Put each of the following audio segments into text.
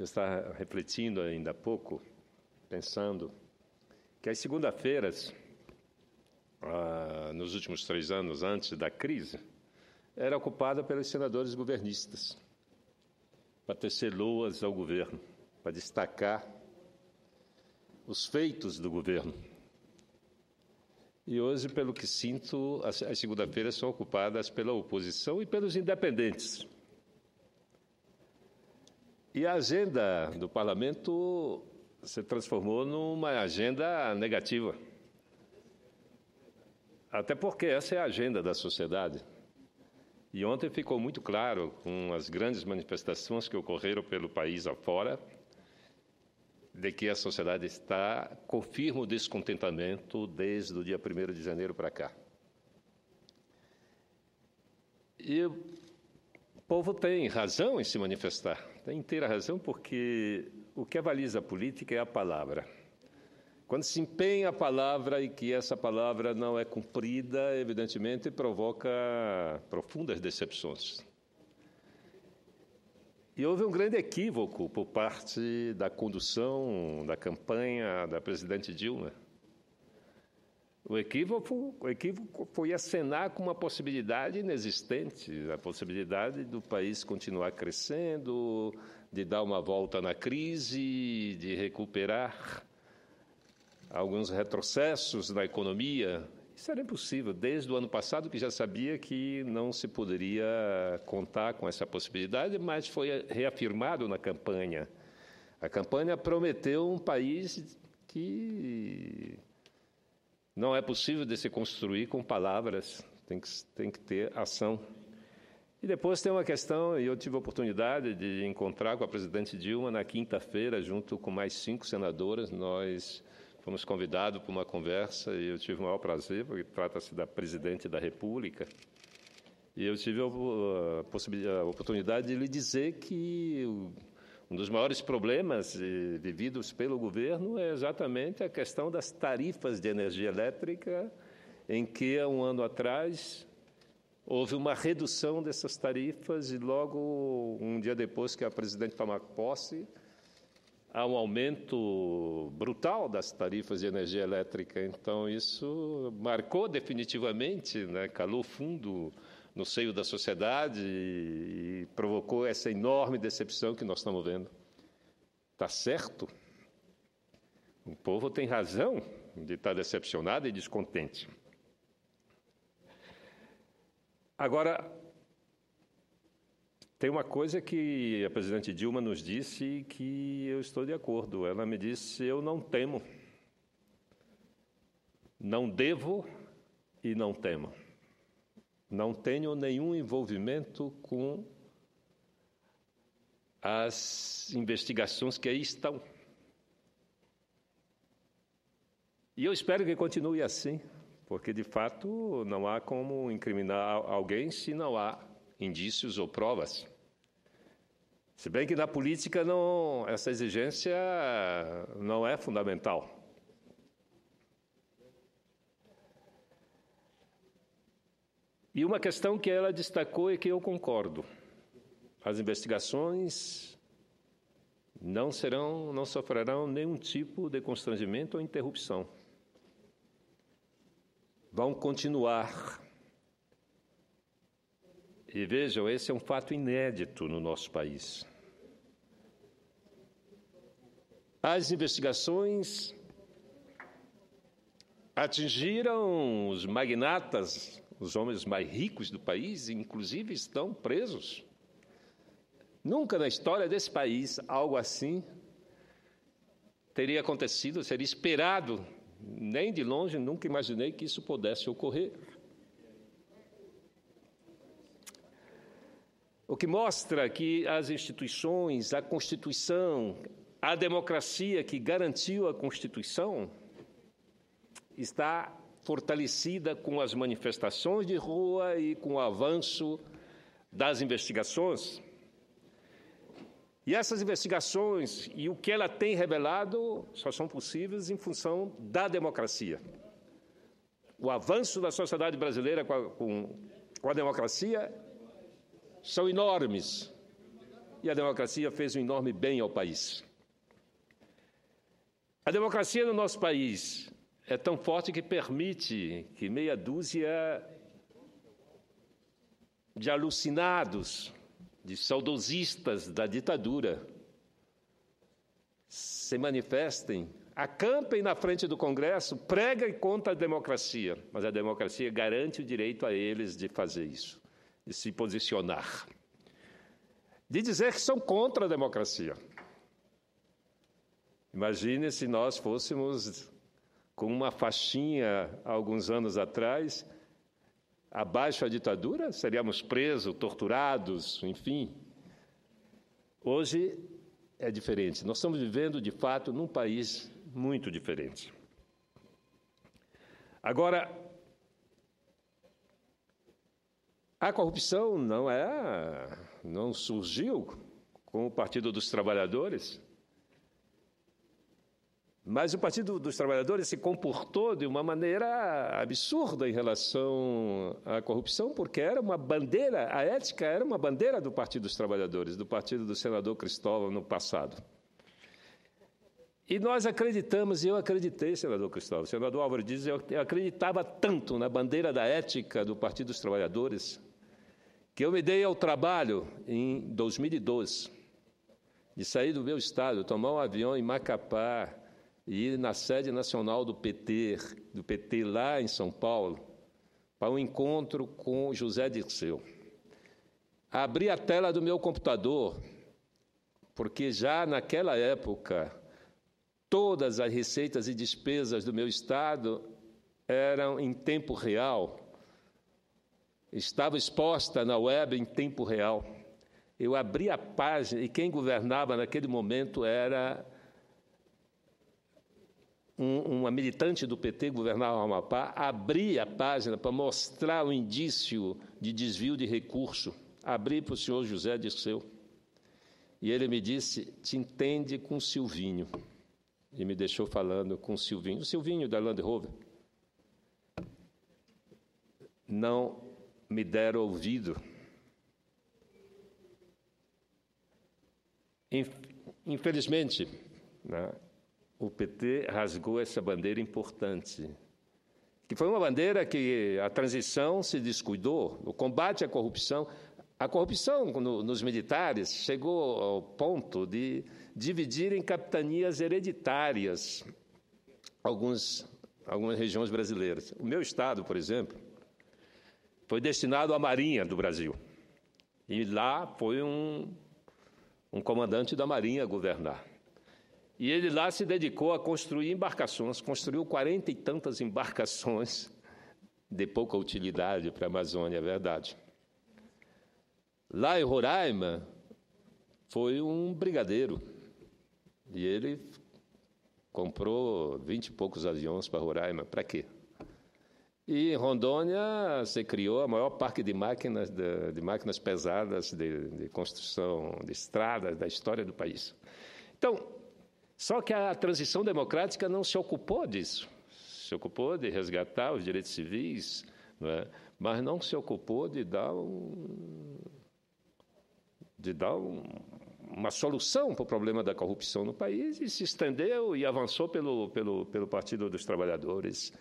Eu estava refletindo ainda há pouco, pensando que as segundas-feiras, nos últimos 3 anos antes da crise, era ocupada pelos senadores governistas, para tecer loas ao governo, para destacar os feitos do governo. E hoje, pelo que sinto, as segundas-feiras são ocupadas pela oposição e pelos independentes. E a agenda do parlamento se transformou numa agenda negativa. Até porque essa é a agenda da sociedade. E ontem ficou muito claro, com as grandes manifestações que ocorreram pelo país afora, de que a sociedade está com firme descontentamento desde o dia 1º de janeiro para cá. E o povo tem razão em se manifestar, tem inteira razão, porque o que avaliza a política é a palavra. Quando se empenha a palavra e que essa palavra não é cumprida, evidentemente provoca profundas decepções. E houve um grande equívoco por parte da condução da campanha da presidente Dilma. O equívoco foi acenar com uma possibilidade inexistente, a possibilidade do país continuar crescendo, de dar uma volta na crise, de recuperar alguns retrocessos na economia. Isso era impossível, desde o ano passado, que já sabia que não se poderia contar com essa possibilidade, mas foi reafirmado na campanha. A campanha prometeu um país que não é possível de se construir com palavras, tem que ter ação. E depois tem uma questão, e eu tive a oportunidade de encontrar com a presidente Dilma na quinta-feira, junto com mais 5 senadoras. Nós fomos convidados para uma conversa e eu tive o maior prazer, porque trata-se da presidente da República. E eu tive a oportunidade de lhe dizer que um dos maiores problemas vividos pelo governo é exatamente a questão das tarifas de energia elétrica, em que, há um ano atrás, houve uma redução dessas tarifas e logo, um dia depois que a presidente tomar posse, há um aumento brutal das tarifas de energia elétrica. Então, isso marcou definitivamente, calou fundo no seio da sociedade e provocou essa enorme decepção que nós estamos vendo. Está certo? O povo tem razão de estar decepcionado e descontente. Agora, tem uma coisa que a presidente Dilma nos disse que eu estou de acordo. Ela me disse: eu não temo, não devo e não temo. Não tenho nenhum envolvimento com as investigações que aí estão. E eu espero que continue assim, porque, de fato, não há como incriminar alguém se não há indícios ou provas. Se bem que na política essa exigência não é fundamental. E uma questão que ela destacou e que eu concordo: as investigações não sofrerão nenhum tipo de constrangimento ou interrupção. Vão continuar. E vejam, esse é um fato inédito no nosso país. As investigações atingiram os magnatas, os homens mais ricos do país, e inclusive estão presos. Nunca na história desse país algo assim teria acontecido, seria esperado, nem de longe, nunca imaginei que isso pudesse ocorrer. O que mostra que as instituições, a Constituição, a democracia que garantiu a Constituição está fortalecida com as manifestações de rua e com o avanço das investigações. E essas investigações e o que ela tem revelado só são possíveis em função da democracia. O avanço da sociedade brasileira com a democracia são enormes. e a democracia fez um enorme bem ao país. A democracia no nosso país é tão forte que permite que meia dúzia de alucinados, de saudosistas da ditadura, se manifestem, acampem na frente do Congresso, preguem contra a democracia, mas a democracia garante o direito a eles de fazer isso, de se posicionar, de dizer que são contra a democracia. Imagine se nós fôssemos com uma faixinha há alguns anos atrás, abaixo a ditadura, seríamos presos, torturados, enfim. Hoje é diferente. Nós estamos vivendo, de fato, num país muito diferente. Agora, a corrupção não surgiu com o Partido dos Trabalhadores, mas o Partido dos Trabalhadores se comportou de uma maneira absurda em relação à corrupção, porque era uma bandeira, a ética era uma bandeira do Partido dos Trabalhadores, do partido do senador Cristóvão no passado. E nós acreditamos, e eu acreditei, senador Cristóvão, senador Álvaro diz, eu acreditava tanto na bandeira da ética do Partido dos Trabalhadores, que eu me dei ao trabalho, em 2012, de sair do meu estado, tomar um avião em Macapá, e ir na sede nacional do PT lá em São Paulo, para um encontro com José Dirceu. Abri a tela do meu computador, porque já naquela época, todas as receitas e despesas do meu estado eram em tempo real, estava exposta na web em tempo real. Eu abri a página, e quem governava naquele momento era uma militante do PT, governava o Amapá, abri a página para mostrar o indício de desvio de recurso. Abri para o senhor José Dirceu. E ele me disse, te entende com o Silvinho. E me deixou falando com o Silvinho da Land Rover. Não me deram ouvido. Infelizmente, né, o PT rasgou essa bandeira importante, que foi uma bandeira que a transição se descuidou, o combate à corrupção. A corrupção nos militares chegou ao ponto de dividir em capitanias hereditárias algumas regiões brasileiras. O meu estado, por exemplo, foi destinado à Marinha do Brasil. E lá foi um comandante da Marinha a governar. E ele lá se dedicou a construir embarcações, construiu 40 e tantas embarcações de pouca utilidade para a Amazônia, é verdade. Lá em Roraima, foi um brigadeiro, e ele comprou 20 e poucos aviões para Roraima. Para quê? E em Rondônia, se criou a maior parque de máquinas pesadas de construção de estradas da história do país. Então, só que a transição democrática não se ocupou disso. Se ocupou de resgatar os direitos civis, não é? Mas não se ocupou de dar uma solução para o problema da corrupção no país, e se estendeu e avançou pelo Partido dos Trabalhadores,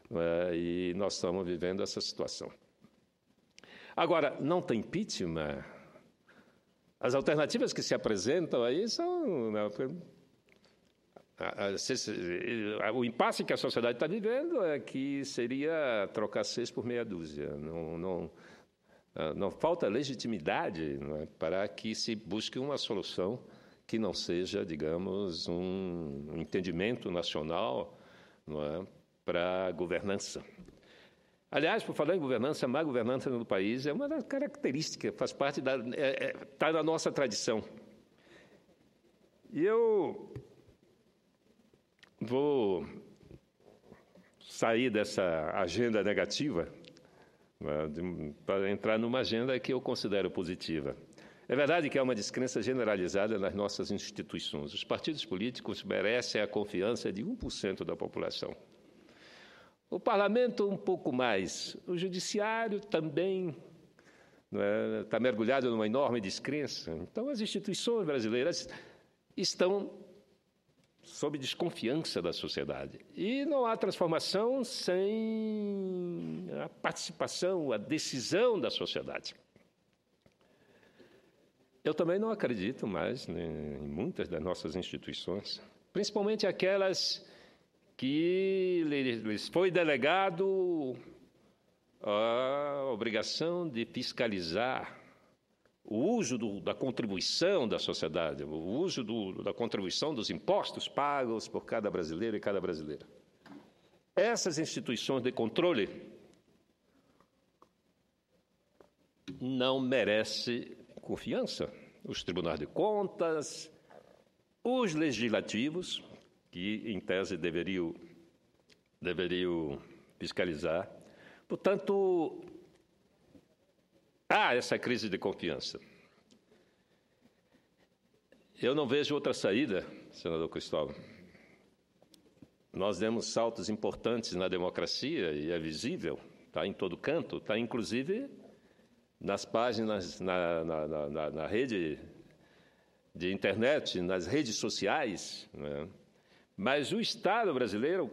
não é? E nós estamos vivendo essa situação. Agora, não tem impeachment? As alternativas que se apresentam aí são... O impasse que a sociedade está vivendo é que seria trocar 6 por meia dúzia. Não falta legitimidade, não é, para que se busque uma solução que não seja, digamos, um entendimento nacional, não é, para a governança. Aliás, por falar em governança, a má governança no país é uma das características, faz parte está na nossa tradição. E eu vou sair dessa agenda negativa, né, para entrar numa agenda que eu considero positiva. É verdade que há uma descrença generalizada nas nossas instituições. Os partidos políticos merecem a confiança de 1% da população. O parlamento, um pouco mais. O judiciário também está mergulhado numa enorme descrença. Então, as instituições brasileiras estão sob desconfiança da sociedade. E não há transformação sem a participação, a decisão da sociedade. Eu também não acredito mais, né, em muitas das nossas instituições, principalmente aquelas que lhes foi delegado a obrigação de fiscalizar o uso da contribuição da sociedade, o uso da contribuição dos impostos pagos por cada brasileiro e cada brasileira. Essas instituições de controle não merecem confiança. Os tribunais de contas, os legislativos, que, em tese, deveriam fiscalizar. Portanto, há essa crise de confiança. Eu não vejo outra saída, senador Cristóvão. Nós demos saltos importantes na democracia e é visível, está em todo canto, está inclusive nas páginas, na rede de internet, nas redes sociais, né? Mas o Estado brasileiro,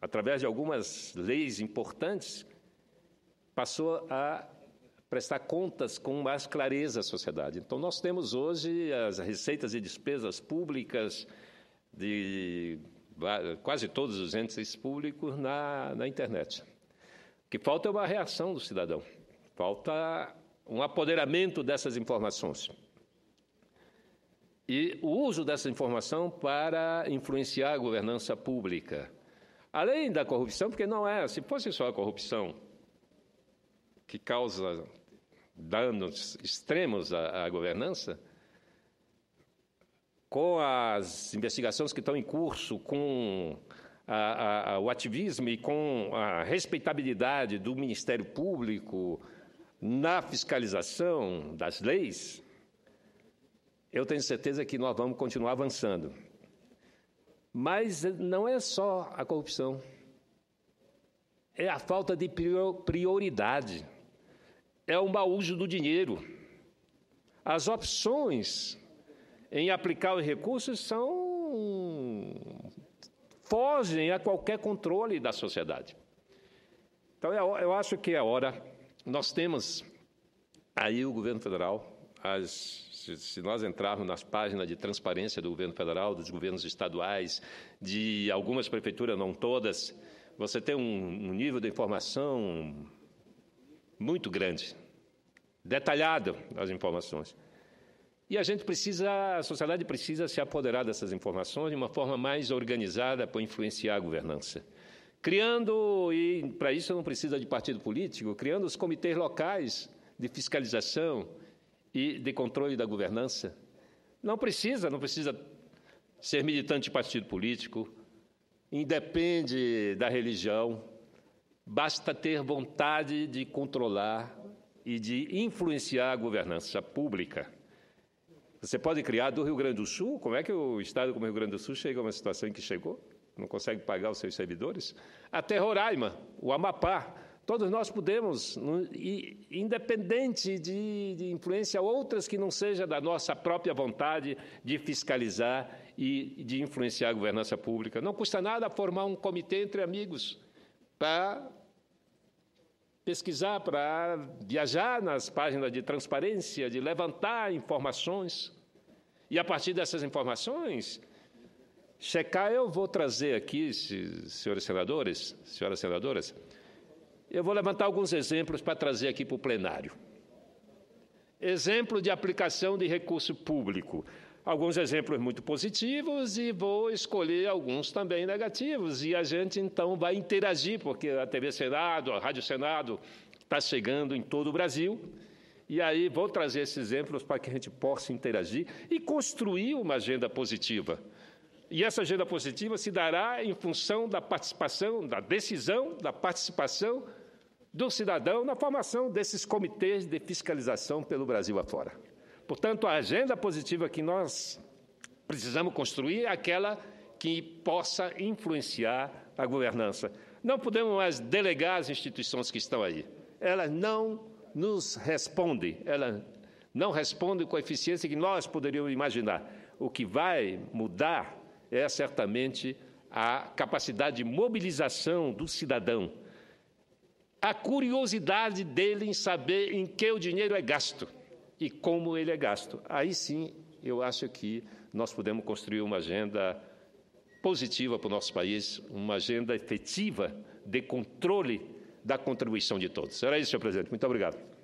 através de algumas leis importantes, passou a prestar contas com mais clareza à sociedade. Então, nós temos hoje as receitas e despesas públicas de quase todos os entes públicos na internet. O que falta é uma reação do cidadão, falta um apoderamento dessas informações. E o uso dessa informação para influenciar a governança pública. Além da corrupção, porque não é, se fosse só a corrupção que causa danos extremos à governança, com as investigações que estão em curso, com o ativismo e com a respeitabilidade do Ministério Público na fiscalização das leis, eu tenho certeza que nós vamos continuar avançando. Mas não é só a corrupção, é a falta de prioridade, é o mau uso do dinheiro. As opções em aplicar os recursos fogem a qualquer controle da sociedade. Então, eu acho que é hora. Nós temos aí o governo federal, se nós entrarmos nas páginas de transparência do governo federal, dos governos estaduais, de algumas prefeituras, não todas, você tem um nível de informação muito grande, detalhado as informações. E a sociedade precisa se apoderar dessas informações de uma forma mais organizada para influenciar a governança. Criando, e para isso não precisa de partido político, criando os comitês locais de fiscalização e de controle da governança. Não precisa ser militante de partido político, independe da religião, basta ter vontade de controlar e de influenciar a governança pública. Você pode criar do Rio Grande do Sul, como é que o Estado como o Rio Grande do Sul chega a uma situação em que chegou? Não consegue pagar os seus servidores? Até Roraima, o Amapá. Todos nós podemos, independente de influência outras que não seja da nossa própria vontade de fiscalizar e de influenciar a governança pública. Não custa nada formar um comitê entre amigos para pesquisar, para viajar nas páginas de transparência, de levantar informações. E, a partir dessas informações, checar. Eu vou trazer aqui, senhores senadores, senhoras senadoras, eu vou levantar alguns exemplos para trazer aqui para o plenário. Exemplo de aplicação de recurso público. Alguns exemplos muito positivos e vou escolher alguns também negativos. E a gente, então, vai interagir, porque a TV Senado, a Rádio Senado está chegando em todo o Brasil. E aí vou trazer esses exemplos para que a gente possa interagir e construir uma agenda positiva. E essa agenda positiva se dará em função da participação, da decisão, da participação do cidadão na formação desses comitês de fiscalização pelo Brasil afora. Portanto, a agenda positiva que nós precisamos construir é aquela que possa influenciar a governança. Não podemos mais delegar as instituições que estão aí. Elas não nos responde, ela não responde com a eficiência que nós poderíamos imaginar. O que vai mudar é certamente a capacidade de mobilização do cidadão, a curiosidade dele em saber em que o dinheiro é gasto e como ele é gasto. Aí sim, eu acho que nós podemos construir uma agenda positiva para o nosso país, uma agenda efetiva de controle da contribuição de todos. Era isso, senhor presidente. Muito obrigado.